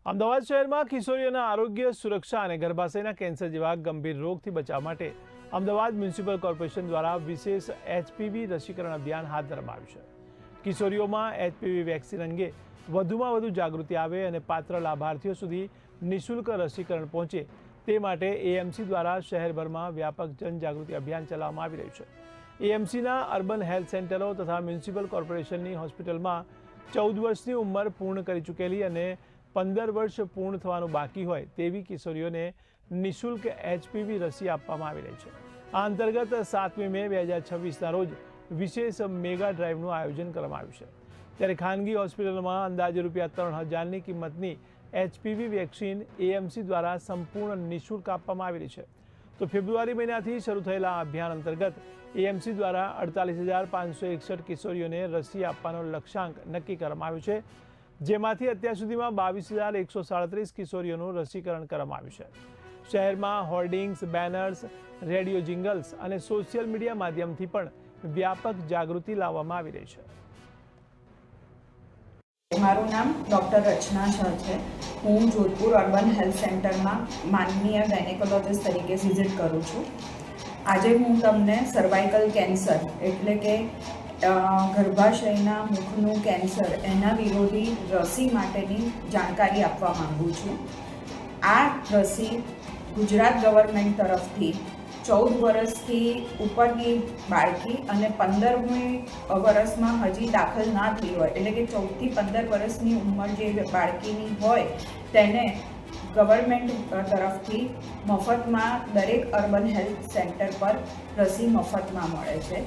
અમદાવાદ શહેરમાં કિશોરીઓના આરોગ્ય, સુરક્ષા અને ગર્ભાશયના કેન્સર જેવા ગંભીર રોગથી બચાવ માટે અમદાવાદ મ્યુનિસિપલ કોર્પોરેશન દ્વારા વિશેષ HPV રસીકરણ અભિયાન હાથ ધરવામાં આવ્યું છે। કિશોરીઓમાં HPV વેક્સિન અંગે વધુમાં વધુ જાગૃતિ આવે અને પાત્ર લાભાર્થીઓ સુધી નિઃશુલ્ક રસીકરણ પહોંચે તે માટે AMC દ્વારા શહેરભરમાં વ્યાપક જનજાગૃતિ અભિયાન ચલાવવામાં આવી રહ્યું છે। AMCના અર્બન હેલ્થ સેન્ટરો તથા મ્યુનિસિપલ કોર્પોરેશનની હોસ્પિટલમાં 14 વર્ષની ઉંમર પૂર્ણ કરી ચૂકેલી અને 15 વર્ષ પૂર્ણ થવાનું બાકી હોય તેવી કિશોરીઓને નિઃશુલ્ક HPV રસી આપવામાં આવી રહી છે। આ અંતર્ગત 7મી મે 2026ના રોજ વિશેષ મેગા ડ્રાઈવનું આયોજન કરવામાં આવ્યું છે। ત્યારે ખાનગી હોસ્પિટલમાં અંદાજે ₹3000ની કિંમતની HPV વેક્સિન AMC દ્વારા સંપૂર્ણ નિઃશુલ્ક આપવામાં આવી રહી છે। તો ફેબ્રુઆરી મહિનાથી શરૂ થયેલા આ અભિયાન અંતર્ગત AMC દ્વારા 48,561 કિશોરીઓને રસી આપવાનો લક્ષ્યાંક નક્કી કરવામાં આવ્યો છે, જેમાંથી અત્યાર સુધીમાં 22,137 કિશોરીઓનું રસીકરણ કરવામાં આવ્યું છે। શહેરમાં હોર્ડિંગ્સ, બેનર્સ, રેડિયો જિંગલ્સ અને સોશિયલ મીડિયા માધ્યમથી પણ વ્યાપક જાગૃતિ લાવવામાં આવી રહી છે। મારું નામ ડૉક્ટર રચના શાહ છે। હું જોધપુર અર્બન હેલ્થ સેન્ટરમાં માનનીય ગાયનેકોલોજીસ્ટ તરીકે વિઝિટ કરું છું। આજે હું તમને સર્વાઇકલ કેન્સર એટલે કે ગર્ભાશયના મુખનું કેન્સર એના વિરોધી રસી માટેની જાણકારી આપવા માંગુ છું। આ રસી ગુજરાત ગવર્મેન્ટ તરફથી 14 વર્ષથી ઉપરની બાળકી અને 15મી વર્ષમાં હજી દાખલ ના થઈ હોય એટલે કે 14 થી 15 વર્ષની ઉંમર જે બાળકીની હોય તેને ગવર્મેન્ટ તરફથી મફતમાં દરેક અર્બન હેલ્થ સેન્ટર પર રસી મફતમાં મળે છે।